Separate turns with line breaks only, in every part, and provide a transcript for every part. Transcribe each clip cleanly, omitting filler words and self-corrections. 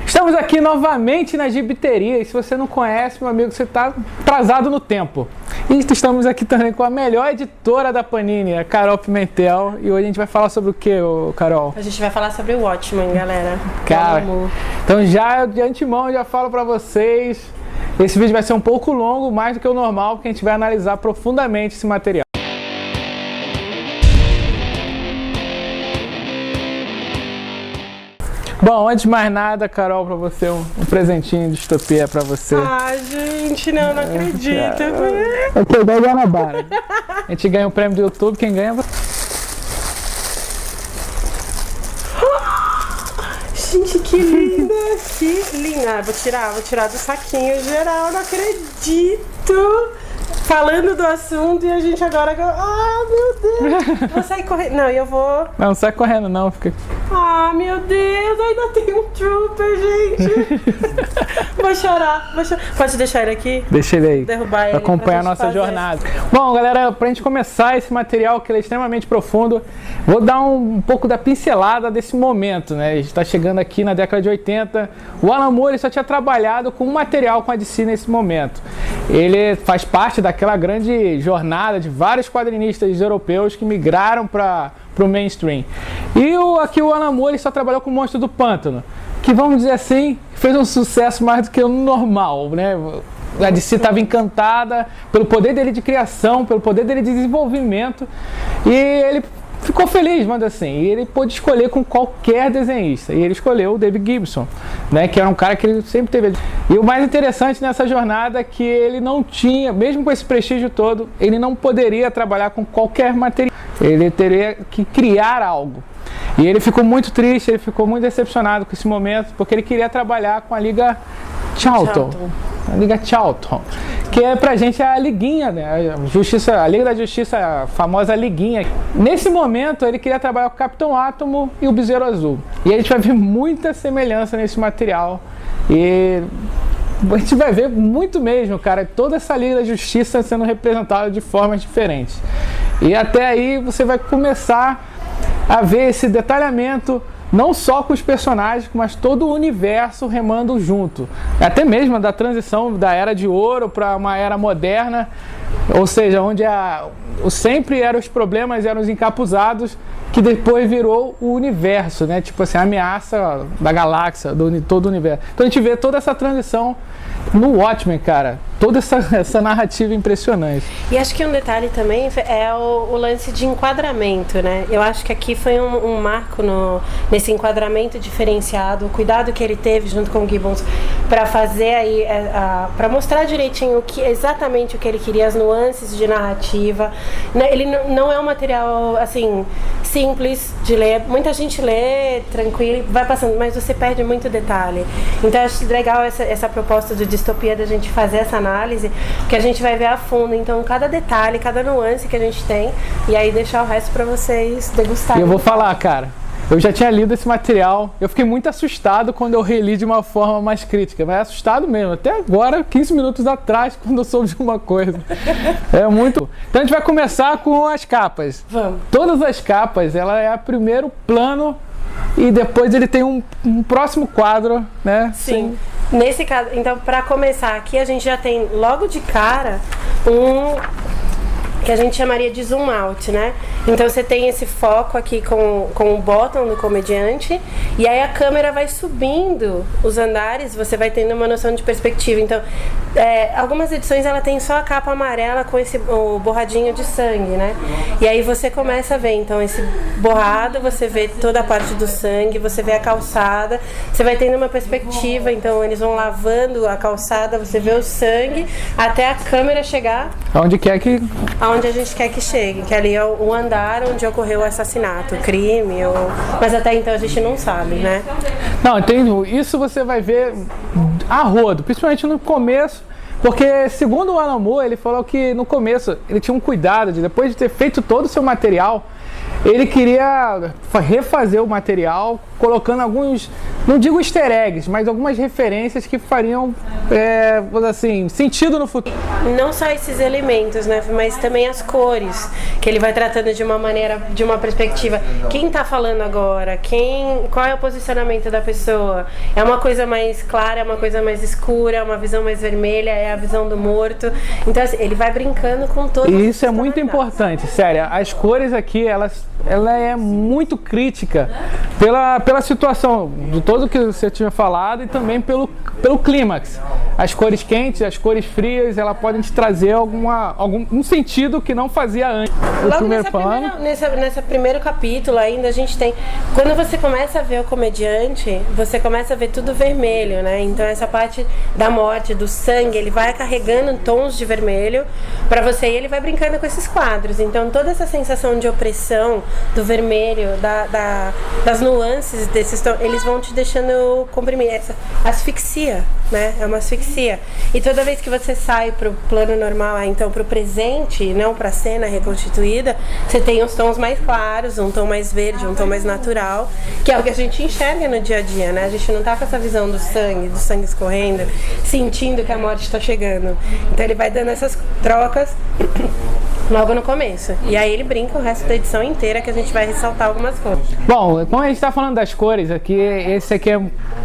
Estamos aqui novamente na Gibiteria e se você não conhece, meu amigo, você está atrasado no tempo. E estamos aqui também com a melhor editora da Panini, a Carol Pimentel. E hoje a gente vai falar sobre o que, Carol?
A gente vai falar sobre o Watchmen, galera.
Cara, então já de antemão já falo para vocês, esse vídeo vai ser um pouco longo, mais do que o normal, porque a gente vai analisar profundamente esse material. Bom, antes de mais nada, Carol, pra você, um presentinho de Distopia pra você.
Ah, gente, não acredito.
Ok, da Guanabara. A gente ganha um prêmio do YouTube, quem ganha é você.
Gente, que linda, que linda. Vou tirar do saquinho geral, não acredito. Falando do assunto e a gente agora... Ah, meu Deus. Vou sair correndo. Não, eu vou...
Não sai correndo não, fica...
Ah, meu Deus, ainda tem um Trooper, gente. Vou chorar. Pode deixar ele aqui?
Deixa ele aí.
Derrubar ele.
Acompanhar a nossa jornada. Bom, galera, pra gente começar esse material que ele é extremamente profundo, vou dar um pouco da pincelada desse momento, né? A gente tá chegando aqui na década de 80. O Alan Moore ele só tinha trabalhado com um material com a DC nesse momento. Ele faz parte daquela grande jornada de vários quadrinistas europeus que migraram para o mainstream. E aqui o Alan Moore ele só trabalhou com o Monstro do Pântano, que vamos dizer assim, fez um sucesso mais do que o normal, né? A DC estava encantada pelo poder dele de criação, pelo poder dele de desenvolvimento, e ele ficou feliz, manda assim, e ele pôde escolher com qualquer desenhista, e ele escolheu o David Gibson, né, que era um cara que ele sempre teve. E o mais interessante nessa jornada é que ele não tinha, mesmo com esse prestígio todo, ele não poderia trabalhar com qualquer material, ele teria que criar algo. E ele ficou muito triste, ele ficou muito decepcionado com esse momento, porque ele queria trabalhar com a Liga Charlton. A Liga Charlton, que é pra gente a liguinha, né? A Liga da Justiça, a famosa liguinha. Nesse momento ele queria trabalhar com o Capitão Átomo e o Besouro Azul. E a gente vai ver muita semelhança nesse material. E a gente vai ver muito mesmo, cara, toda essa Liga da Justiça sendo representada de formas diferentes. E até aí você vai começar a ver esse detalhamento não só com os personagens, mas todo o universo remando junto. Até mesmo da transição da Era de Ouro para uma Era Moderna, ou seja, onde sempre eram os problemas, eram os encapuzados, que depois virou o universo, né? Tipo assim, a ameaça da galáxia, todo o universo. Então a gente vê toda essa transição no Watchmen, cara. Toda essa narrativa impressionante.
E acho que um detalhe também é o lance de enquadramento, né? Eu acho que aqui foi um marco nesse enquadramento diferenciado, o cuidado que ele teve junto com o Gibbons para fazer aí, para mostrar direitinho exatamente o que ele queria, as nuances de narrativa. Ele não é um material, assim, simples de ler. Muita gente lê tranquilo, vai passando, mas você perde muito detalhe. Então eu acho legal essa proposta do Distopia da gente fazer essa análise, que a gente vai ver a fundo, então cada detalhe, cada nuance que a gente tem, e aí deixar o resto para vocês degustarem.
E eu vou falar, cara, eu já tinha lido esse material, eu fiquei muito assustado quando eu reli de uma forma mais crítica, mas assustado mesmo, até agora, 15 minutos atrás, quando eu soube de uma coisa. É muito... Então a gente vai começar com as capas.
Vamos.
Todas as capas, ela é o primeiro plano e depois ele tem um próximo quadro, né?
Sim. Nesse caso, então, para começar aqui, a gente já tem logo de cara que a gente chamaria de zoom out, né? Então você tem esse foco aqui com o bottom do comediante, e aí a câmera vai subindo os andares, você vai tendo uma noção de perspectiva. Então, algumas edições ela tem só a capa amarela com o borradinho de sangue, né? E aí você começa a ver, então, esse borrado, você vê toda a parte do sangue, você vê a calçada, você vai tendo uma perspectiva, então eles vão lavando a calçada, você vê o sangue, até a câmera chegar
aonde
a gente quer que chegue, que ali é o andar onde ocorreu o assassinato, o crime, mas até então a gente não sabe, né?
Não, entendo. Isso você vai ver a rodo, principalmente no começo, porque segundo o Alan Moore, ele falou que no começo ele tinha um cuidado de, depois de ter feito todo o seu material, ele queria refazer o material, colocando alguns, não digo easter eggs, mas algumas referências que fariam, assim, sentido no futuro.
Não só esses elementos, né, mas também as cores, que ele vai tratando de uma maneira, de uma perspectiva. Quem tá falando agora? Qual é o posicionamento da pessoa? É uma coisa mais clara, é uma coisa mais escura, é uma visão mais vermelha, é a visão do morto. Então, assim, ele vai brincando com todas
E isso é muito importante, sério. As cores aqui, ela é muito crítica pela situação de tudo que você tinha falado e também pelo clímax. As cores quentes, as cores frias, elas podem te trazer algum sentido que não fazia antes.
Logo nesse primeiro capítulo ainda a gente tem... Quando você começa a ver o comediante, você começa a ver tudo vermelho, né? Então essa parte da morte, do sangue, ele vai carregando tons de vermelho pra você e ele vai brincando com esses quadros. Então toda essa sensação de opressão, do vermelho, das nuances desses tons, eles vão te deixando comprimir. Essa asfixia, né? É uma asfixia. E toda vez que você sai pro plano normal, então pro presente, não pra cena reconstituída, você tem os tons mais claros, um tom mais verde, um tom mais natural, que é o que a gente enxerga no dia a dia, né? A gente não tá com essa visão do sangue escorrendo, sentindo que a morte está chegando. Então ele vai dando essas trocas logo no começo. E aí ele brinca o resto da edição inteira, que a gente vai ressaltar algumas coisas.
Bom, como a gente está falando das cores aqui, esse aqui é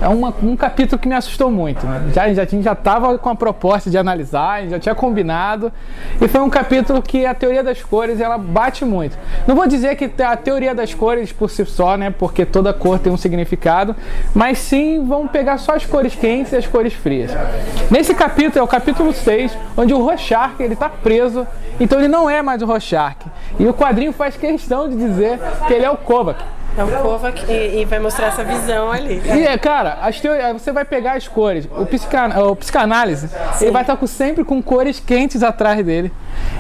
um capítulo que me assustou muito, né? Já estava com a proposta de analisar, já tinha combinado, e foi um capítulo que a teoria das cores, ela bate muito. Não vou dizer que a teoria das cores por si só, né? Porque toda cor tem um significado, mas sim vamos pegar só as cores quentes e as cores frias. Nesse capítulo, é o capítulo 6, onde o Rorschach, ele está preso, então ele não é mais o Rorschach. E o quadrinho faz questão de dizer que ele é o Kovac.
É o Kovac e vai mostrar essa visão ali.
E, cara, você vai pegar as cores. O psicanálise, sim, ele vai estar sempre com cores quentes atrás dele.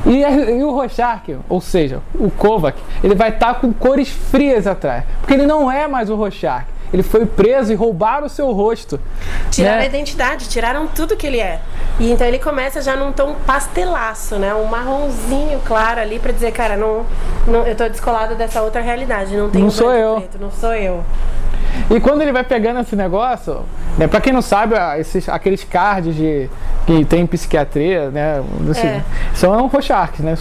E o Rorschach, ou seja, o Kovac, ele vai estar com cores frias atrás. Porque ele não é mais o Rorschach. Ele foi preso e roubaram o seu rosto.
Tiraram,
né?
A identidade, tiraram tudo que ele é. E então ele começa já num tom pastelaço, né? Um marronzinho claro ali pra dizer, cara, não, eu tô descolado dessa outra realidade. Não sou eu. Preto, não sou eu.
E quando ele vai pegando esse negócio, né, pra quem não sabe, aqueles cards que tem em psiquiatria, né, são Rorschach, né,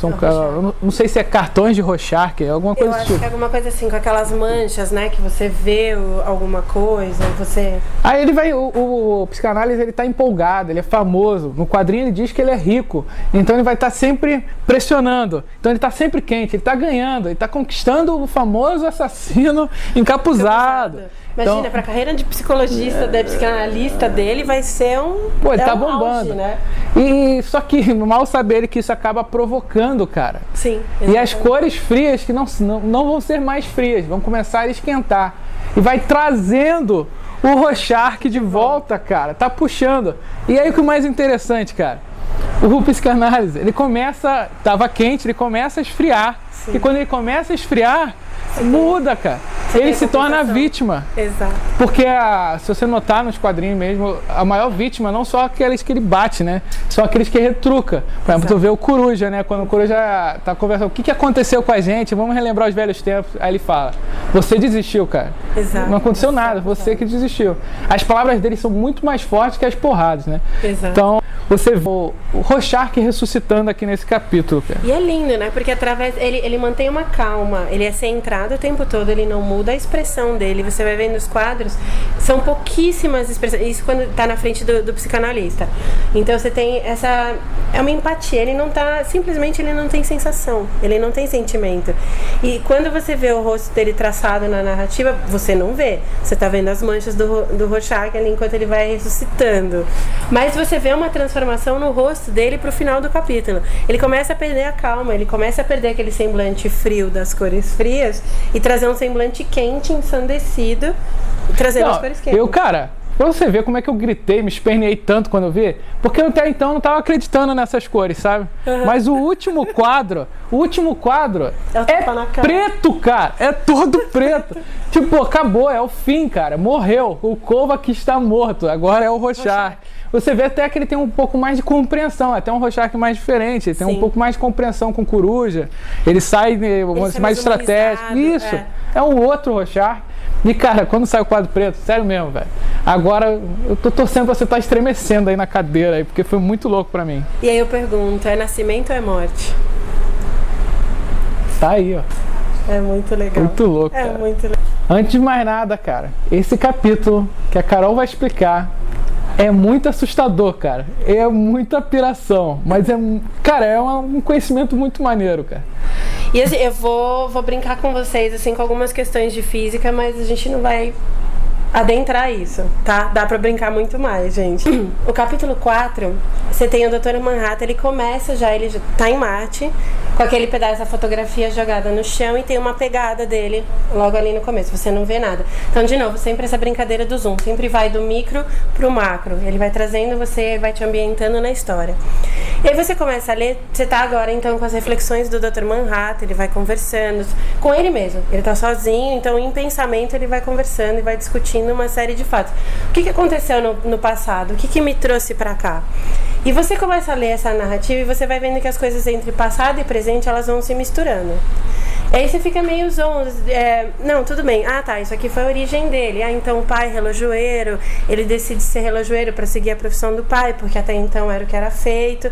não sei se é cartões de Rorschach, alguma coisa
assim. Eu acho que é alguma coisa assim, com aquelas manchas, né, que você vê alguma coisa, você...
Aí ele vai, o psicanálise, ele tá empolgado, ele é famoso, no quadrinho ele diz que ele é rico, então ele vai estar sempre pressionando, então ele tá sempre quente, ele tá ganhando, ele tá conquistando o famoso assassino encapuzado.
Imagina, então, pra carreira de psicologista, de psicanalista dele, vai ser
Pô, ele tá bombando.
Auge, né?
E só que mal saber que isso acaba provocando, cara.
Sim.
Exatamente. E as cores frias que não vão ser mais frias, vão começar a esquentar. E vai trazendo o Rorschach de volta, cara. Tá puxando. E aí o que é mais interessante, cara? O psicanálise, ele tava quente, ele começa a esfriar. Sim. E quando ele começa a esfriar, muda, cara. Ele se torna a vítima.
Exato.
Porque, se você notar nos quadrinhos mesmo, a maior vítima não só aqueles que ele bate, né? São aqueles que retruca. Por exemplo, tu vê o Coruja, né? Quando o Coruja tá conversando, o que aconteceu com a gente? Vamos relembrar os velhos tempos. Aí ele fala, você desistiu, cara.
Exato.
Não aconteceu nada, você que desistiu. As palavras dele são muito mais fortes que as porradas, né?
Exato.
Então, você vê o Rorschach ressuscitando aqui nesse capítulo, cara.
E é lindo, né? Porque através... Ele mantém uma calma, ele é centrado o tempo todo, ele não muda a expressão dele. Você vai vendo os quadros, são pouquíssimas expressões. Isso quando tá na frente do psicanalista. Então você tem essa... É uma empatia, ele não tá... Simplesmente ele não tem sensação, ele não tem sentimento. E quando você vê o rosto dele traçado na narrativa, você não vê. Você tá vendo as manchas do Rorschach ali enquanto ele vai ressuscitando. Mas você vê uma transformação no rosto dele pro final do capítulo. Ele começa a perder a calma, ele começa a perder aquele semblante frio das cores frias e trazer um semblante quente, ensandecido, trazendo as cores quentes.
Cara, pra você ver como é que eu gritei, me esperneei tanto quando eu vi, porque eu até então não tava acreditando nessas cores, sabe? Uhum. Mas o último quadro é preto, cara, é todo preto. Tipo, acabou, é o fim, cara, morreu. O Kovac está morto, agora é o Rorschach. você vê até que ele tem um pouco mais de compreensão, até um Rorschach mais diferente, ele tem um pouco mais de compreensão com Coruja, ele sai mais estratégico, isso, é um outro Rorschach. E cara, quando sai o quadro preto, sério mesmo, velho, agora eu tô torcendo pra você estar estremecendo aí na cadeira, aí, porque foi muito louco pra mim.
E aí eu pergunto, é nascimento ou é morte?
Tá aí, ó.
É muito legal.
Muito louco, cara.
Muito legal.
Antes de mais nada, cara, esse capítulo que a Carol vai explicar é muito assustador, cara. É muita piração, mas cara, é um conhecimento muito maneiro, cara.
E assim, eu vou brincar com vocês, assim, com algumas questões de física, mas a gente não vai adentrar isso, tá? Dá pra brincar muito mais, gente. O capítulo 4, você tem o Dr. Manhattan, ele já tá em Marte, com aquele pedaço da fotografia jogada no chão e tem uma pegada dele logo ali no começo, você não vê nada. Então, de novo, sempre essa brincadeira do zoom, sempre vai do micro pro macro, ele vai trazendo você, vai te ambientando na história. E aí você começa a ler, você tá agora então com as reflexões do Dr. Manhattan, ele vai conversando com ele mesmo, ele tá sozinho, então em pensamento ele vai conversando e vai discutindo uma série de fatos. O que aconteceu no passado? O que me trouxe pra cá? E você começa a ler essa narrativa e você vai vendo que as coisas entre passado e presente, elas vão se misturando. Aí você fica meio zonzo, não, tudo bem, tá, isso aqui foi a origem dele, então o pai relojoeiro, ele decide ser relojoeiro para seguir a profissão do pai, porque até então era o que era feito,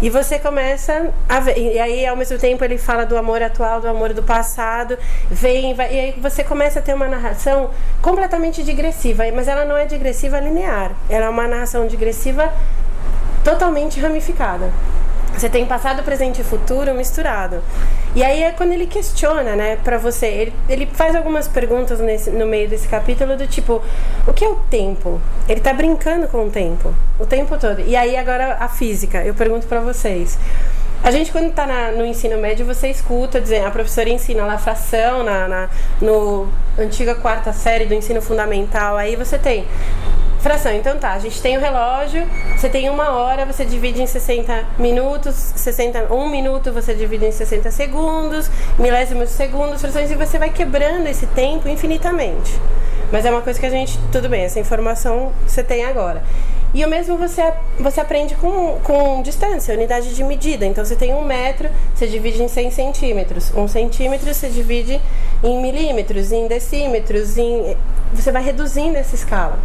e você começa a ver, e aí ao mesmo tempo ele fala do amor atual, do amor do passado, e aí você começa a ter uma narração completamente digressiva, mas ela não é digressiva linear, ela é uma narração digressiva totalmente ramificada. Você tem passado, presente e futuro misturado. E aí é quando ele questiona, né, pra você. Ele faz algumas perguntas no meio desse capítulo do tipo, o que é o tempo? Ele tá brincando com o tempo todo. E aí agora a física, eu pergunto pra vocês. A gente quando tá no ensino médio, você escuta dizendo, a professora ensina lá fração no antiga 4ª série do ensino fundamental, aí você tem fração, então tá, a gente tem o relógio, você tem 1 hora, você divide em 60 minutos, 1 minuto você divide em 60 segundos, milésimos de segundos, frações, e você vai quebrando esse tempo infinitamente. Mas é uma coisa que a gente, tudo bem, essa informação você tem agora. E o mesmo você aprende com distância, unidade de medida. Então você tem 1 metro, você divide em 100 centímetros. 1 centímetro você divide em milímetros, em decímetros, você vai reduzindo essa escala.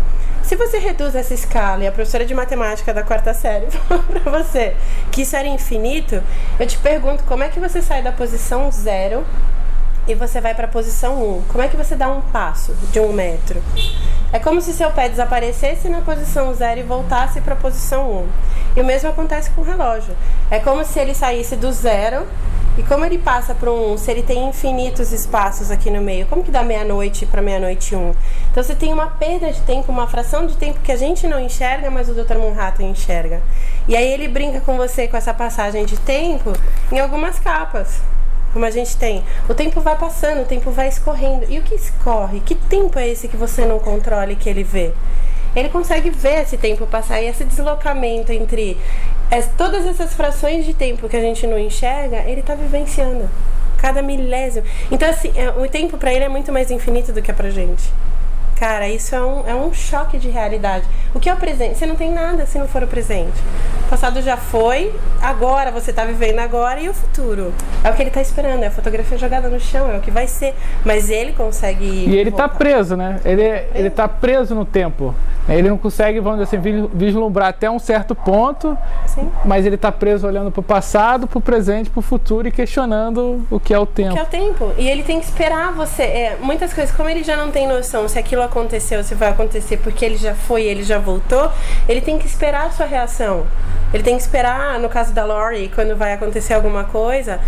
Se você reduz essa escala e a professora de matemática da 4ª série falou pra você que isso era infinito, eu te pergunto como é que você sai da posição 0 e você vai pra posição 1? Como é que você dá um passo de 1 metro? É como se seu pé desaparecesse na posição 0 e voltasse pra posição 1. E o mesmo acontece com o relógio. É como se ele saísse do 0 e como ele passa para um 1, se ele tem infinitos espaços aqui no meio, como que dá meia-noite para meia-noite 1? Então você tem uma perda de tempo, uma fração de tempo que a gente não enxerga, mas o Dr. Manhattan enxerga. E aí ele brinca com você com essa passagem de tempo em algumas capas, como a gente tem. O tempo vai passando, o tempo vai escorrendo. E o que escorre? Que tempo é esse que você não controla e que ele vê? Ele consegue ver esse tempo passar e esse deslocamento entre todas essas frações de tempo que a gente não enxerga, ele está vivenciando cada milésimo. Então assim, o tempo para ele é muito mais infinito do que é pra gente. Cara, isso é um choque de realidade. O que é o presente? Você não tem nada se não for o presente. O passado já foi, agora você está vivendo agora, e o futuro? É o que ele está esperando, é a fotografia jogada no chão, é o que vai ser. Mas ele consegue ir.
E ele está preso, né? Ele está preso no tempo. Ele não consegue, vamos dizer assim, vislumbrar até um certo ponto.
Sim.
Mas ele está preso olhando para o passado, para o presente, para o futuro e questionando o que é o tempo.
O que é o tempo. E ele tem que esperar você. Muitas coisas, como ele já não tem noção se aquilo aconteceu, se vai acontecer porque ele já foi, ele já voltou, ele tem que esperar a sua reação. Ele tem que esperar, no caso da Lori, quando vai acontecer alguma coisa,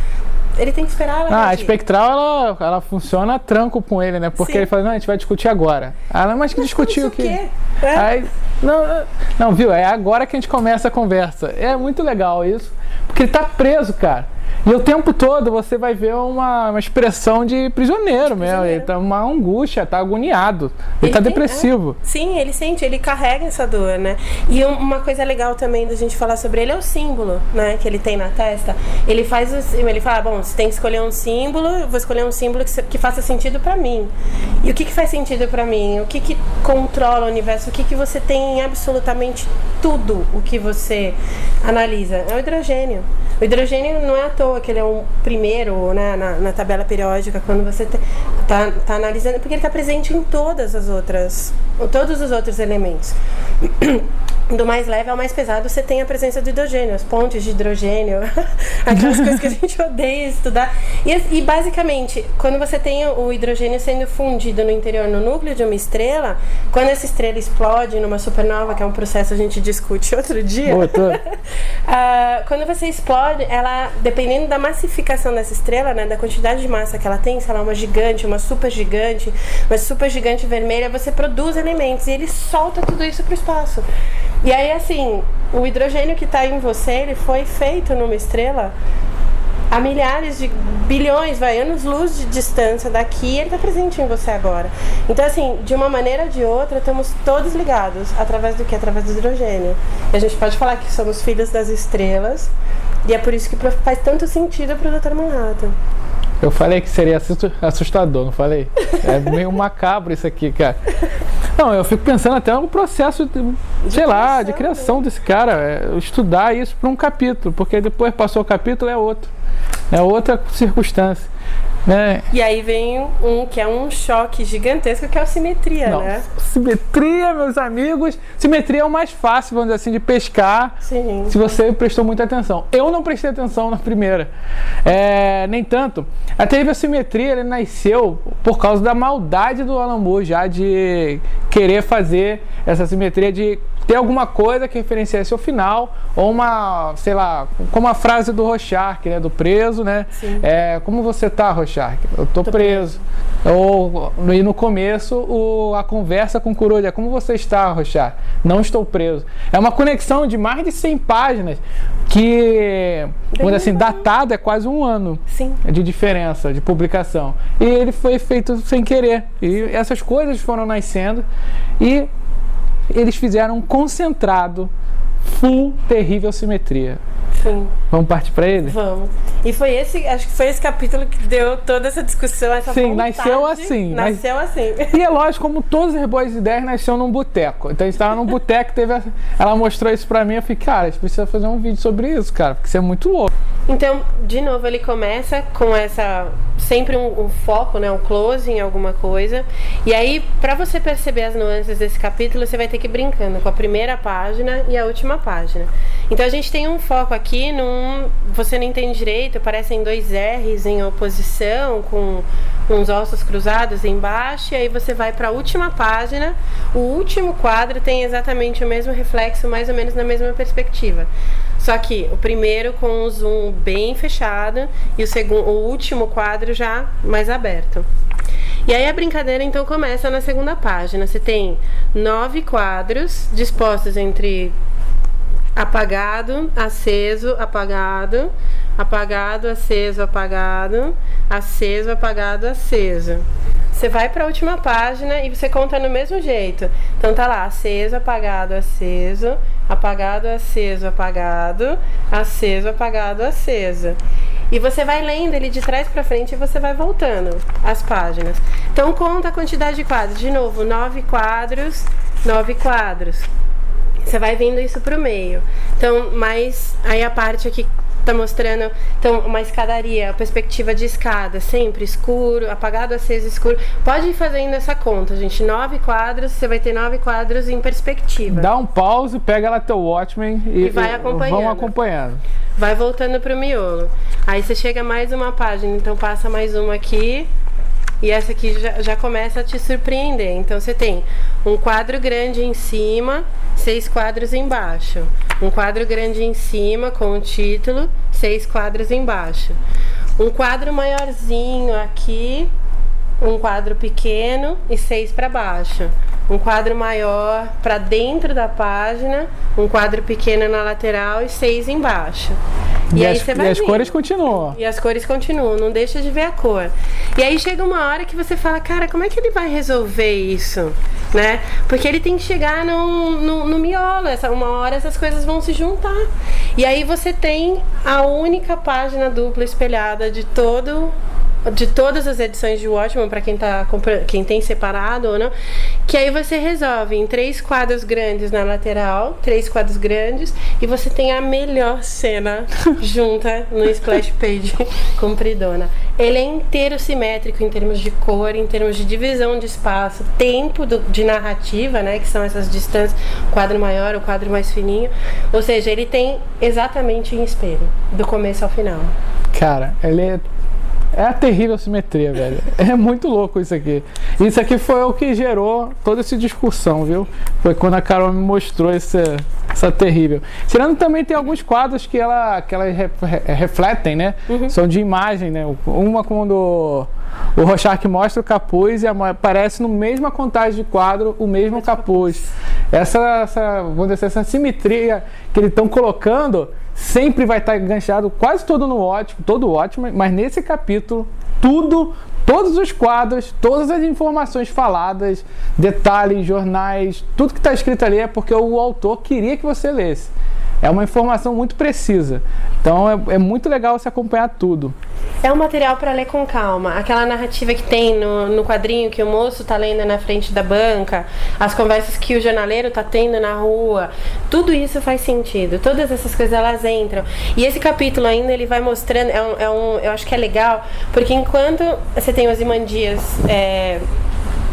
ele tem que esperar ela reagir.
A espectral, ela funciona a tranco com ele, né? Porque Sim. Ele fala, não, a gente vai discutir agora. Ela, mas que discutir o quê? Aí, não, viu? É agora que a gente começa a conversa. É muito legal isso, porque ele tá preso, cara. E o tempo todo você vai ver uma expressão de prisioneiro mesmo. Ele tá uma angústia, tá agoniado. Ele tá depressivo.
Sim, ele sente, ele carrega essa dor, né? E uma coisa legal também da gente falar sobre ele é o símbolo, né? Que ele tem na testa. Ele fala, bom, você tem que escolher um símbolo, eu vou escolher um símbolo que faça sentido pra mim. E o que faz sentido pra mim? O que controla o universo? O que você tem em absolutamente tudo o que você analisa? É o hidrogênio. O hidrogênio não é à toa que ele é o primeiro, né, na tabela periódica, quando você tá analisando, porque ele está presente em todos os outros elementos. Do mais leve ao mais pesado, você tem a presença do hidrogênio, as pontes de hidrogênio, aquelas coisas que a gente odeia estudar. E basicamente, quando você tem o hidrogênio sendo fundido no interior, no núcleo de uma estrela, quando essa estrela explode numa supernova, que é um processo que a gente discute outro dia, quando você explode, ela, dependendo da massificação dessa estrela, né, da quantidade de massa que ela tem, se ela é uma gigante, uma super gigante vermelha, você produz elementos e ele solta tudo isso para o espaço. E aí, assim, o hidrogênio que está em você, ele foi feito numa estrela a milhares de bilhões, anos-luz de distância daqui, ele está presente em você agora. Então, assim, de uma maneira ou de outra, estamos todos ligados. Através do quê? Através do hidrogênio. E a gente pode falar que somos filhos das estrelas, e é por isso que faz tanto sentido para o Dr. Manhattan.
Eu falei que seria assustador, não falei? É meio macabro isso aqui, cara. Não, eu fico pensando até no processo, de criação desse cara. Estudar isso para um capítulo, porque depois passou o capítulo, é outra circunstância. Né?
E aí vem que é um choque gigantesco, que é a simetria, né?
Simetria, meus amigos. Simetria é o mais fácil, vamos dizer assim, de pescar.
Sim.
Se você prestou muita atenção. Eu não prestei atenção na primeira. Nem tanto. Até a simetria, ele nasceu por causa da maldade do Alan Moore, já de querer fazer essa simetria, de ter alguma coisa que referenciasse o final, ou uma, sei lá, como a frase do Rorschach, né, do preso, né?
Sim.
Como você tá, Rorschach? Eu tô preso. E no começo, a conversa com o Coruja, como você está, Rorschach? Não estou preso. É uma conexão de mais de 100 páginas, que, quando assim, datado é quase um ano.
Sim.
De diferença, de publicação. E ele foi feito sem querer. E essas coisas foram nascendo, e eles fizeram um concentrado full terrível simetria.
Sim.
Vamos partir para ele?
Vamos. E acho que foi esse capítulo que deu toda essa discussão, essa vontade.
Nasceu assim.
Nasceu assim.
E é lógico, como todas as boas ideias, nasceu num boteco. Então a gente estava num boteco, ela mostrou isso pra mim, eu falei, cara, a gente precisa fazer um vídeo sobre isso, cara, porque isso é muito louco.
Então, de novo, ele começa com sempre um foco, né, um close em alguma coisa. E aí, para você perceber as nuances desse capítulo, você vai ter que ir brincando com a primeira página e a última página. Então a gente tem um foco aqui você não entende direito, parecem dois R's em oposição, com uns ossos cruzados embaixo, e aí você vai para a última página. O último quadro tem exatamente o mesmo reflexo, mais ou menos na mesma perspectiva. Só que o primeiro com o zoom bem fechado e o último quadro já mais aberto. E aí a brincadeira então começa na segunda página. Você tem 9 quadros dispostos entre apagado, aceso, apagado, apagado, aceso, apagado, aceso, apagado, aceso. Você vai para a última página e você conta no mesmo jeito. Então tá lá, aceso, apagado, aceso, apagado, aceso, apagado, aceso, apagado, aceso. E você vai lendo ele de trás para frente e você vai voltando as páginas. Então conta a quantidade de quadros. De novo, 9 quadros, 9 quadros. Você vai vendo isso pro meio. Então, mas aí a parte aqui tá mostrando, então, uma escadaria, a perspectiva de escada, sempre escuro, apagado, aceso, escuro. Pode ir fazendo essa conta, gente. 9 quadros, você vai ter 9 quadros em perspectiva.
Dá um pause, pega lá teu Watchmen e
vai acompanhando.
Vão acompanhando.
Vai voltando pro miolo. Aí você chega a mais uma página, então passa mais uma aqui. E essa aqui já começa a te surpreender. Então você tem um quadro grande em cima, 6 quadros embaixo. Um quadro grande em cima com o título, 6 quadros embaixo. Um quadro maiorzinho aqui, um quadro pequeno e 6 para baixo. Um quadro maior para dentro da página, um quadro pequeno na lateral e 6 embaixo. E aí você vai
e as cores continuam.
E as cores continuam, não deixa de ver a cor. E aí chega uma hora que você fala, cara, como é que ele vai resolver isso? Né? Porque ele tem que chegar no miolo, uma hora essas coisas vão se juntar. E aí você tem a única página dupla espelhada de todas as edições de Watchmen, para quem tem separado ou não, que aí você resolve em 3 quadros grandes na lateral, 3 quadros grandes, e você tem a melhor cena junta no splash page compridona. Ele é inteiro simétrico em termos de cor, em termos de divisão de espaço, tempo de narrativa, né, que são essas distâncias, o quadro maior, o quadro mais fininho, ou seja, ele tem exatamente em espelho, do começo ao final.
Cara, ele é a terrível simetria, velho. É muito louco isso aqui. Isso aqui foi o que gerou toda essa discussão, viu? Foi quando a Carol me mostrou essa terrível. Tirando também tem alguns quadros que elas refletem, né? Uhum. São de imagem, né? Uma quando o Rorschach mostra o capuz e aparece no mesma contagem de quadro o mesmo capuz. Vamos dizer, essa simetria que eles estão colocando sempre vai estar enganchado quase todo todo ótimo, mas nesse capítulo, todos os quadros, todas as informações faladas, detalhes, jornais, tudo que está escrito ali é porque o autor queria que você lesse. É uma informação muito precisa. Então é muito legal você acompanhar tudo.
É um material para ler com calma. Aquela narrativa que tem no quadrinho que o moço está lendo na frente da banca, as conversas que o jornaleiro está tendo na rua, tudo isso faz sentido. Todas essas coisas elas entram. E esse capítulo ainda ele vai mostrando, eu acho que é legal, porque enquanto você tem Ozymandias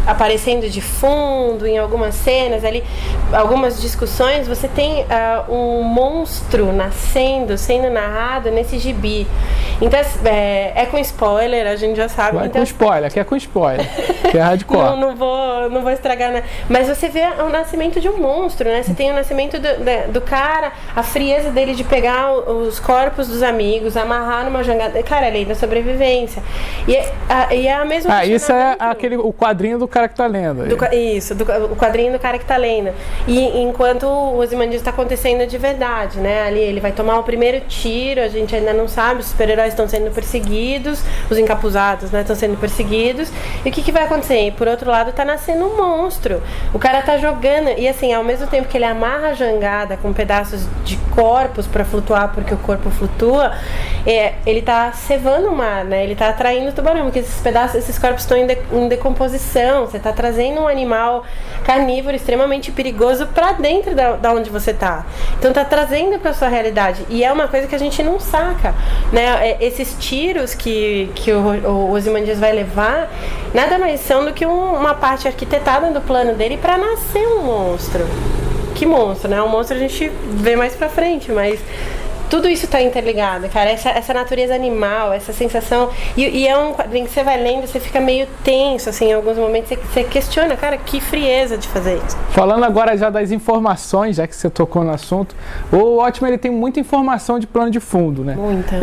aparecendo de fundo em algumas cenas ali, algumas discussões, você tem um monstro sendo narrado nesse gibi. Então é com spoiler, a gente já sabe.
Vai com spoiler, aqui é com spoiler, que é hardcore.
não vou estragar, né? Mas você vê o nascimento de um monstro, né? Você tem o nascimento do cara, a frieza dele de pegar os corpos dos amigos, amarrar numa jangada. Cara, é a lei da sobrevivência. E é a mesma coisa.
Isso é o quadrinho do cara que tá lendo.
O quadrinho do cara que tá lendo. E enquanto o Ozymandias está acontecendo de verdade, né? Ali ele vai tomar o primeiro tiro, a gente ainda não sabe, os super-heróis estão sendo perseguidos, os encapuzados, né, estão sendo perseguidos. E o que vai acontecer? E por outro lado, tá nascendo um monstro. O cara tá jogando, e assim, ao mesmo tempo que ele amarra a jangada com pedaços de corpos para flutuar, porque o corpo flutua, ele tá cevando o mar, né? Ele tá atraindo o tubarão, porque esses corpos estão em decomposição. Você tá trazendo um animal carnívoro extremamente perigoso para dentro da onde você tá. Então tá trazendo para sua realidade. E é uma coisa que a gente não saca, né? Esses tiros que o Ozymandias vai levar nada mais são do que uma parte arquitetada do plano dele para nascer um monstro. Que monstro, né? Um monstro a gente vê mais pra frente, mas tudo isso tá interligado, cara. Essa natureza animal, essa sensação. E é um quadrinho que você vai lendo, você fica meio tenso, assim, em alguns momentos você questiona, cara, que frieza de fazer isso.
Falando agora já das informações, já que você tocou no assunto, o Watchmen ele tem muita informação de plano de fundo, né?
Muita.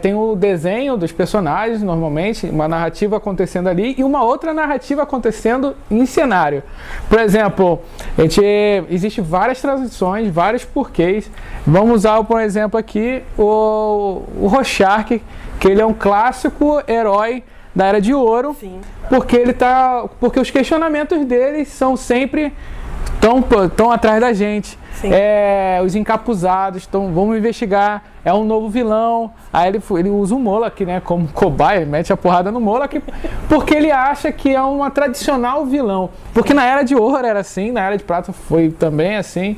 Tem o desenho dos personagens, normalmente, uma narrativa acontecendo ali e uma outra narrativa acontecendo em cenário. Por exemplo, existe várias transições, vários porquês. Vamos usar, por exemplo, aqui o Rorschach, que ele é um clássico herói da Era de Ouro. Sim. Porque os questionamentos dele são sempre tão atrás da gente. Os encapuzados, vamos investigar, é um novo vilão. Aí ele usa o Moloch, né, como cobaia, mete a porrada no Moloch, porque ele acha que é uma tradicional vilão. Porque na Era de Ouro era assim, na Era de Prata foi também assim.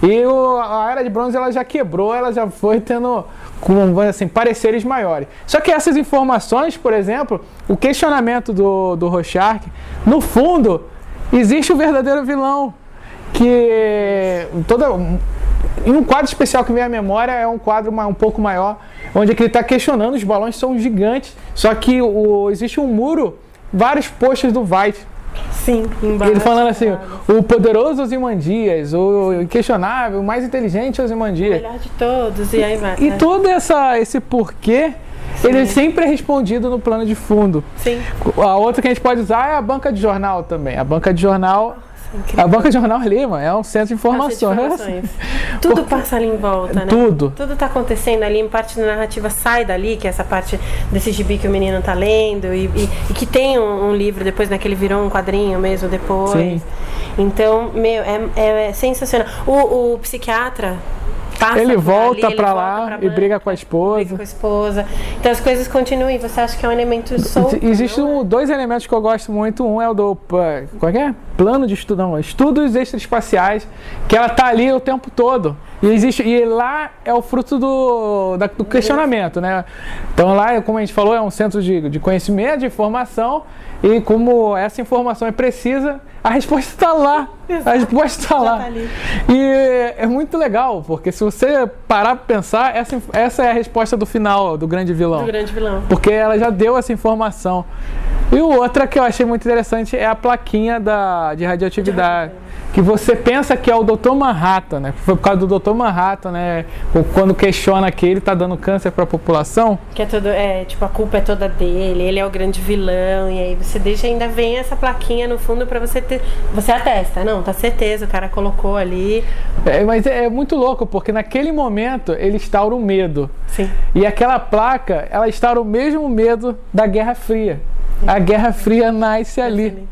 E a Era de Bronze ela já quebrou, ela já foi tendo, assim, pareceres maiores. Só que essas informações, por exemplo, o questionamento do Rorschach, no fundo, existe o verdadeiro vilão. Em um quadro especial que me vem à memória, é um quadro um pouco maior, onde ele está questionando, os balões são gigantes, só que existe um muro, vários posters do Veidt.
Sim, embaixo.
Ele falando assim, o poderoso Ozymandias, o inquestionável, o mais inteligente Ozymandias.
O melhor de todos, e aí vai.
E todo esse porquê, sim, ele sempre é respondido no plano de fundo.
Sim.
A outra que a gente pode usar é a banca de jornal também. A banca de jornal A banca de jornal ali, mano, é um centro de informações.
Tudo passa ali em volta, né?
Tudo tá
acontecendo ali, em parte da narrativa sai dali, que é essa parte desse gibi que o menino tá lendo e que tem um livro depois, né, que ele virou um quadrinho mesmo depois.
Sim.
Então, é sensacional. O psiquiatra
ele volta pra lá e briga com a esposa.
Então as coisas continuam e você acha que é um elemento solto?
Existem dois elementos que eu gosto muito. Um é o do qual é? Plano de estudo, não, estudos extraespaciais, que ela tá ali o tempo todo. E lá é o fruto do questionamento, né? Então lá, como a gente falou, é um centro de conhecimento, de informação, e como essa informação é precisa, a resposta está lá. Exato. A resposta está lá. Tá ali. E é muito legal, porque se você parar para pensar, essa é a resposta do final, do grande vilão. Porque ela já deu essa informação. E o outro que eu achei muito interessante é a plaquinha de radioatividade. Que você pensa que é o Dr. Manhattan, né? Foi por causa do Dr. Manhattan, né? Quando questiona que ele tá dando câncer para a população.
Que é tudo, tipo, a culpa é toda dele, ele é o grande vilão, e aí você deixa, ainda vem essa plaquinha no fundo para você ter. Você atesta, não, tá certeza, o cara colocou ali.
Mas é muito louco, porque naquele momento ele instaura o medo.
Sim.
E aquela placa, ela instaura o mesmo medo da Guerra Fria. A Guerra Fria nasce ali.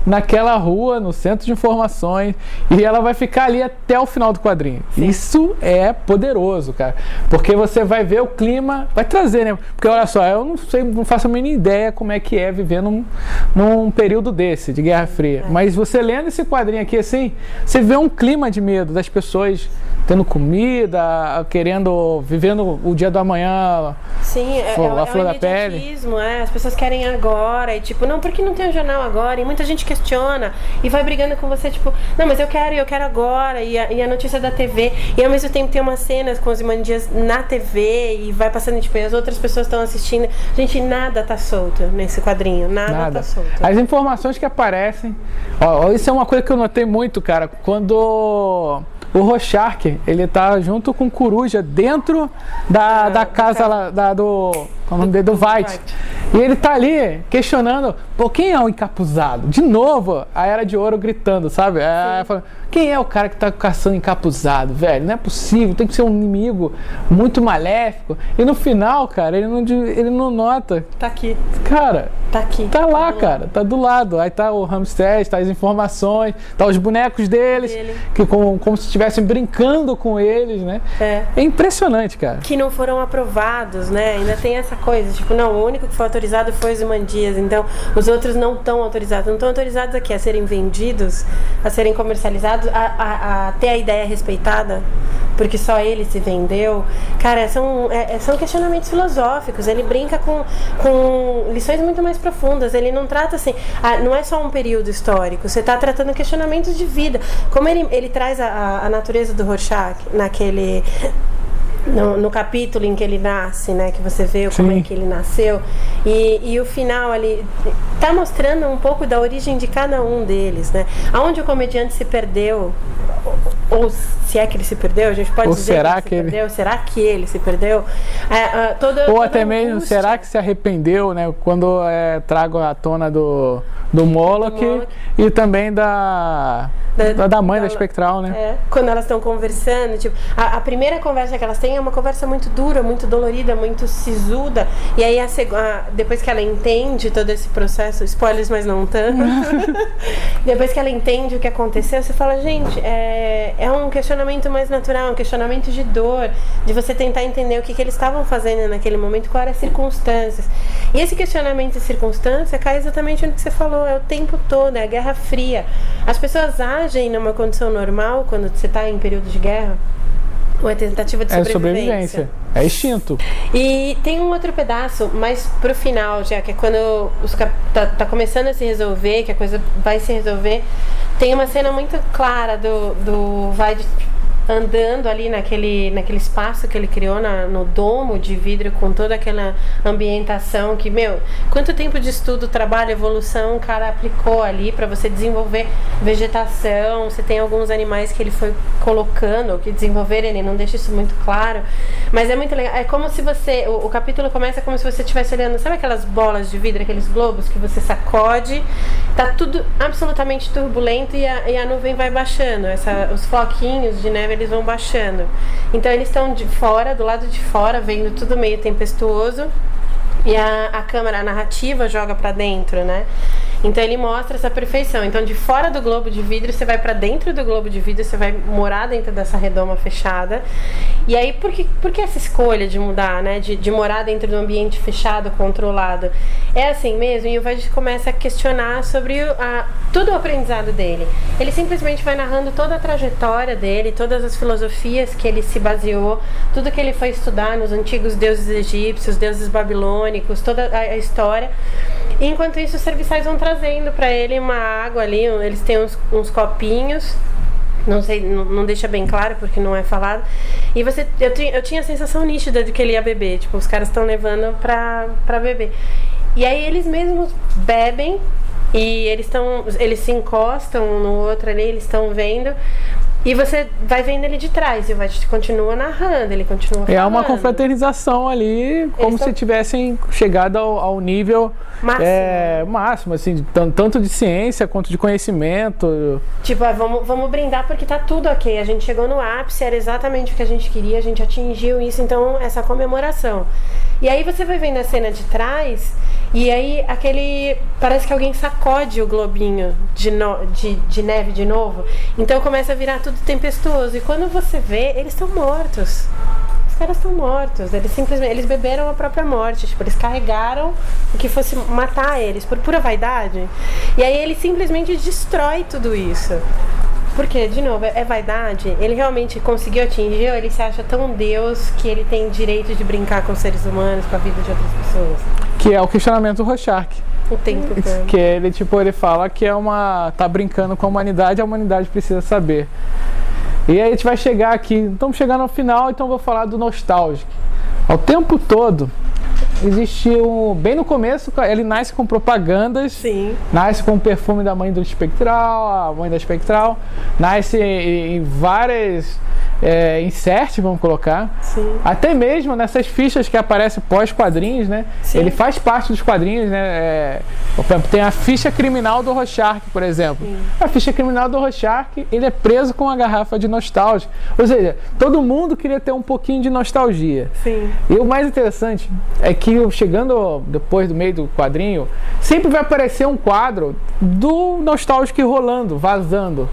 Naquela rua, no centro de informações, e ela vai ficar ali até o final do quadrinho. Sim. Isso é poderoso, cara, porque você vai ver o clima, vai trazer, né? Porque olha só, eu não faço a mínima ideia como é que é viver num período desse, de Guerra Fria, mas você lendo esse quadrinho aqui assim, você vê um clima de medo das pessoas tendo comida, vivendo o dia do amanhã.
Sim,
a flor da pele.
As pessoas querem agora, e tipo, não, porque não tem um jornal agora? E muita gente questiona e vai brigando com você, tipo, não, mas eu quero agora, e a notícia da TV, e ao mesmo tempo tem umas cenas com os Ozymandias na TV, e vai passando, tipo, e as outras pessoas estão assistindo. Gente, nada tá solto nesse quadrinho, nada tá solto.
As informações que aparecem, isso é uma coisa que eu notei muito, cara, quando o Rorschach, ele tá junto com o Coruja dentro da casa lá, do Veidt. E ele tá ali questionando, quem é o encapuzado? De novo, a Era de Ouro gritando, sabe? Falando, quem é o cara que tá caçando encapuzado, velho? Não é possível, tem que ser um inimigo muito maléfico. E no final, cara, ele não nota.
Tá aqui.
Cara,
tá aqui.
Tá lá, cara, tá do lado. Aí tá o Ramsés, tá as informações, tá os bonecos deles, que como se estivessem brincando com eles, né? É impressionante, cara.
Que não foram aprovados, né? Ainda tem essa coisa, tipo, não, o único que foi autorizado foi os Ozymandias, então os outros não estão autorizados. Não estão autorizados aqui a serem vendidos, a serem comercializados, a ter a ideia respeitada, porque só ele se vendeu. Cara, são questionamentos filosóficos. Ele brinca com lições muito mais profundas. Ele não trata assim, não é só um período histórico, você está tratando questionamentos de vida. Como ele traz a natureza do Rorschach naquele... No capítulo em que ele nasce, né, que você vê como é que ele nasceu, e o final ali tá mostrando um pouco da origem de cada um deles, né, aonde o comediante se perdeu, ou se é que ele se perdeu, a gente pode dizer
será
que ele se perdeu, será que ele se perdeu,
ou até mesmo, será que se arrependeu, né, quando trago à tona do Moloch e também da mãe da Espectral, né?
Quando elas estão conversando, tipo, a primeira conversa que elas têm é uma conversa muito dura, muito dolorida, muito sisuda, e aí depois que ela entende todo esse processo, spoilers, mas não tanto, depois que ela entende o que aconteceu, você fala, gente, é um questionamento mais natural, um questionamento de dor, de você tentar entender o que eles estavam fazendo naquele momento, quais eram as circunstâncias. E esse questionamento de circunstância cai exatamente no que você falou, é o tempo todo, é a Guerra Fria. As pessoas agem numa condição normal quando você está em período de guerra? Ou é tentativa de sobrevivência?
É instinto.
E tem um outro pedaço, mais pro final já, que é quando tá começando a se resolver, que a coisa vai se resolver. Tem uma cena muito clara do Veidt andando ali naquele espaço que ele criou no domo de vidro, com toda aquela ambientação que, quanto tempo de estudo, trabalho, evolução o cara aplicou ali para você desenvolver vegetação. Você tem alguns animais que ele foi colocando, que desenvolveram, ele não deixa isso muito claro, mas é muito legal. É como se você, o capítulo começa como se você estivesse olhando, sabe aquelas bolas de vidro, aqueles globos que você sacode, tá tudo absolutamente turbulento e a nuvem vai baixando, os floquinhos de neve eles vão baixando. Então eles estão de fora, do lado de fora, vendo tudo meio tempestuoso, e a câmera, a narrativa joga pra dentro, né? Então ele mostra essa perfeição. Então de fora do globo de vidro você vai pra dentro do globo de vidro, você vai morar dentro dessa redoma fechada. E aí por que essa escolha de mudar, né? De morar dentro de um ambiente fechado, controlado? É assim mesmo, e o Vai começa a questionar sobre todo o aprendizado dele. Ele simplesmente vai narrando toda a trajetória dele, todas as filosofias que ele se baseou, tudo que ele foi estudar nos antigos deuses egípcios, deuses babilônicos, toda a história. E enquanto isso, os serviçais vão trazendo para ele uma água ali, eles têm uns copinhos, não sei, não deixa bem claro porque não é falado. E eu tinha a sensação nítida de que ele ia beber, tipo, os caras estão levando pra beber. E aí eles mesmos bebem e eles se encostam um no outro ali, eles estão vendo. E você vai vendo ele de trás e vai continua narrando, ele continua falando.
É uma confraternização ali, como se tivessem chegado ao nível máximo, assim, tanto de ciência quanto de conhecimento.
Tipo, vamos brindar porque tá tudo ok, a gente chegou no ápice, era exatamente o que a gente queria, a gente atingiu isso, então essa comemoração. E aí você vai vendo a cena de trás, e aí parece que alguém sacode o globinho de neve de novo, então começa a virar tudo tempestuoso, e quando você vê, eles estão mortos. Os caras estão mortos, eles beberam a própria morte, tipo, eles carregaram o que fosse matar eles, por pura vaidade, e aí ele simplesmente destrói tudo isso. Porque, de novo, é vaidade. Ele realmente conseguiu atingir, ou ele se acha tão Deus que ele tem direito de brincar com os seres humanos, com a vida de outras pessoas?
Que é o questionamento do Rorschach.
O tempo todo.
Que ele fala que tá brincando com a humanidade precisa saber. E aí a gente vai chegar aqui, estamos chegando ao final, então eu vou falar do Nostalgic. Ao tempo todo, existiu, bem no começo, ele nasce com propagandas.
Sim.
Nasce com o perfume da mãe do Espectral, a mãe da Espectral, nasce em várias inserts, vamos colocar.
Sim.
Até mesmo nessas fichas que aparecem pós-quadrinhos, né?
Sim.
Ele faz parte dos quadrinhos, né? Por exemplo, tem a ficha criminal do Rorschach, por exemplo.
Sim.
A ficha criminal do Rorschach, ele é preso com uma garrafa de nostalgia. Ou seja, todo mundo queria ter um pouquinho de nostalgia.
Sim.
E o mais interessante é que chegando depois do meio do quadrinho, sempre vai aparecer um quadro do Nostalgic rolando, vazando.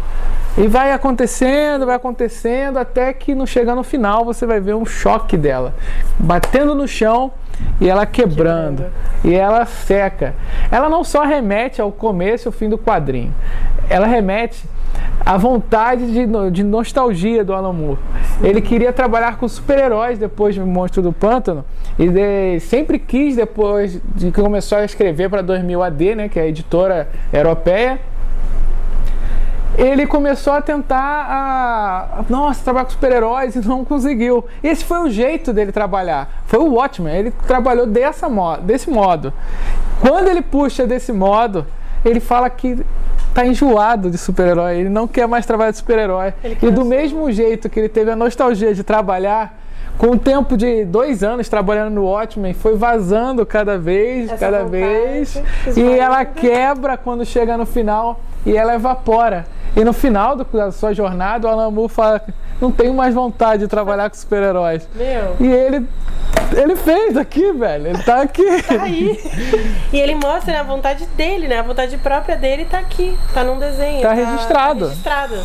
E vai acontecendo, até que chega no final você vai ver um choque dela, batendo no chão e ela quebrando. E ela seca. Ela não só remete ao começo e ao fim do quadrinho, ela remete à vontade de nostalgia do Alan Moore. Ele queria trabalhar com super-heróis depois do Monstro do Pântano e sempre quis, depois de que começou a escrever para 2000 AD, né, que é a editora europeia, ele começou a tentar trabalhar com super-heróis e não conseguiu. E esse foi o jeito dele trabalhar. Foi o Watchmen, ele trabalhou desse modo. Quando ele puxa desse modo, ele fala que tá enjoado de super-herói, ele não quer mais trabalhar de super-herói. E do mesmo jeito que ele teve a nostalgia de trabalhar, com o tempo de 2 anos trabalhando no Watchmen, foi vazando cada vez, e ela quebra quando chega no final e ela evapora. E no final da sua jornada, o Alan Moore fala: não tenho mais vontade de trabalhar com super-heróis. E ele fez aqui, velho. Ele tá aqui.
Tá aí. E ele mostra, né, a vontade dele, né? A vontade própria dele tá aqui. Tá num desenho.
Tá registrado.
Tá registrado.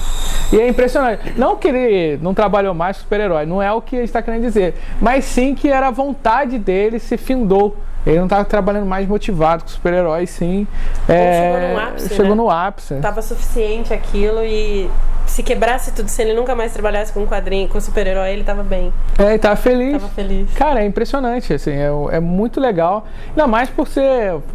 E é impressionante. Não que ele não trabalhou mais com super-herói, não é o que ele está querendo dizer. Mas sim que era a vontade dele se findou. Ele não estava trabalhando mais motivado com super-heróis, sim.
Chegou no ápice.
Chegou no ápice.
Tava suficiente aquilo e se quebrasse tudo, se ele nunca mais trabalhasse com quadrinho, com super-herói, ele tava bem.
Ele tava feliz.
Tava feliz.
Cara, é impressionante, assim, é muito legal. Ainda mais por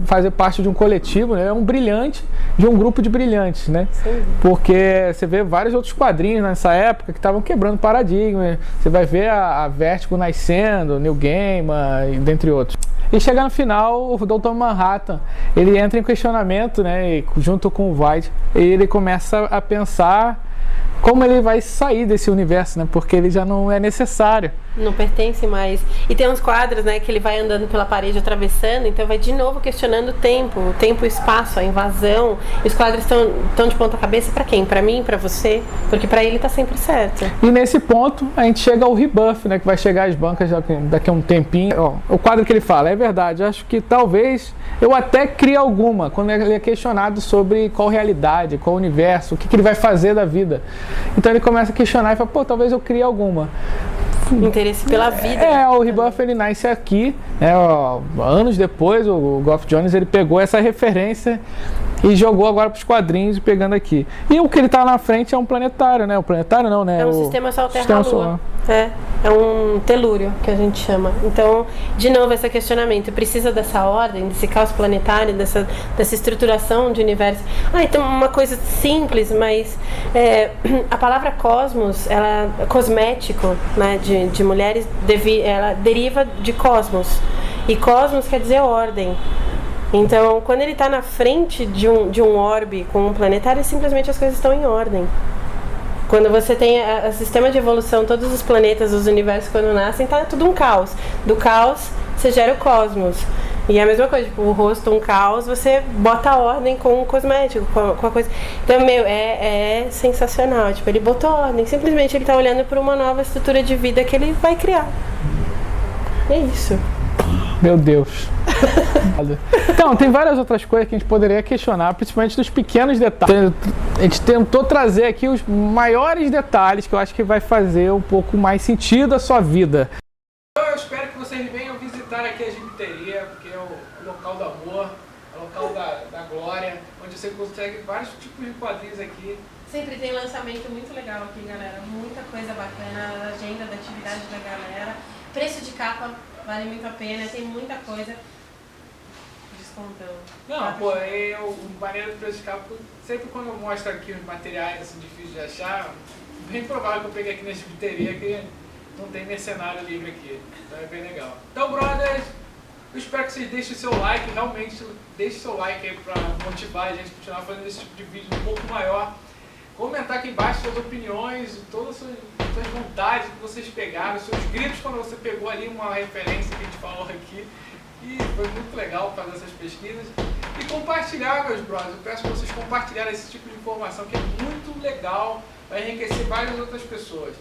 fazer parte de um coletivo, né? É um brilhante de um grupo de brilhantes, né?
Sim.
Porque você vê vários outros quadrinhos nessa época que estavam quebrando paradigma. Você vai ver a Vertigo nascendo, Neil Gaiman, dentre outros. E chega no final, o Dr. Manhattan, ele entra em questionamento, né, e, junto com o Void, e ele começa a pensar como ele vai sair desse universo, né, porque ele já não é necessário.
Não pertence mais. E tem uns quadros, né, que ele vai andando pela parede, atravessando, então vai de novo questionando o tempo e o espaço, a invasão. E os quadros estão de ponta cabeça para quem? Para mim, para você? Porque para ele tá sempre certo.
E nesse ponto, a gente chega ao rebuff, né, que vai chegar às bancas daqui a um tempinho. Ó, o quadro que ele fala, é verdade, acho que talvez eu até crie alguma, quando ele é questionado sobre qual realidade, qual universo, o que ele vai fazer da vida. Então ele começa a questionar e fala, pô, talvez eu crie alguma.
Interesse pela vida.
O rebuff ele nasce aqui, né, anos depois o Geoff Johns ele pegou essa referência e jogou agora para os quadrinhos pegando aqui. E o que ele tá na frente é um planetário, né? O planetário não, né?
É um sistema Sol-Terra-Lua. É um telúrio que a gente chama. Então, de novo, esse questionamento. Precisa dessa ordem, desse caos planetário, dessa estruturação de universo. Então uma coisa simples, mas a palavra cosmos, cosmético, né, de mulheres, ela deriva de cosmos. E cosmos quer dizer ordem. Então, quando ele está na frente de um orbe com um planetário, simplesmente as coisas estão em ordem. Quando você tem o sistema de evolução, todos os planetas, os universos, quando nascem, tá tudo um caos. Do caos, você gera o cosmos. E é a mesma coisa, tipo, o rosto, um caos, você bota a ordem com o cosmético, com a coisa. Então, é sensacional. Tipo, ele botou ordem. Simplesmente ele tá olhando para uma nova estrutura de vida que ele vai criar. É isso.
Meu Deus. Então, tem várias outras coisas que a gente poderia questionar, principalmente dos pequenos detalhes. A gente tentou trazer aqui os maiores detalhes que eu acho que vai fazer um pouco mais sentido a sua vida. Eu espero que vocês venham visitar aqui a Gibiteria, porque é o local do amor, é o local da glória, onde você consegue vários tipos de quadrinhos aqui.
Sempre tem lançamento muito legal aqui, galera. Muita coisa bacana, a agenda da atividade da galera. Preço de capa vale muito a pena, tem muita coisa. Descontão.
Não, pô, o maneiro do preço de capa, sempre quando eu mostro aqui os materiais assim, difíceis de achar, bem provável que eu peguei aqui na Gibiteria que não tem mercenário livre aqui. Então é bem legal. Então, brothers, eu espero que vocês deixem o seu like, realmente deixem o seu like aí pra motivar a gente a continuar fazendo esse tipo de vídeo um pouco maior. Comentar aqui embaixo suas opiniões, todas as suas vontades que vocês pegaram, seus gritos quando você pegou ali uma referência que a gente falou aqui. E foi muito legal fazer essas pesquisas. E compartilhar, meus brothers. Eu peço para vocês compartilharem esse tipo de informação que é muito legal, vai enriquecer várias outras pessoas.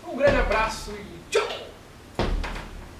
Um grande abraço e tchau!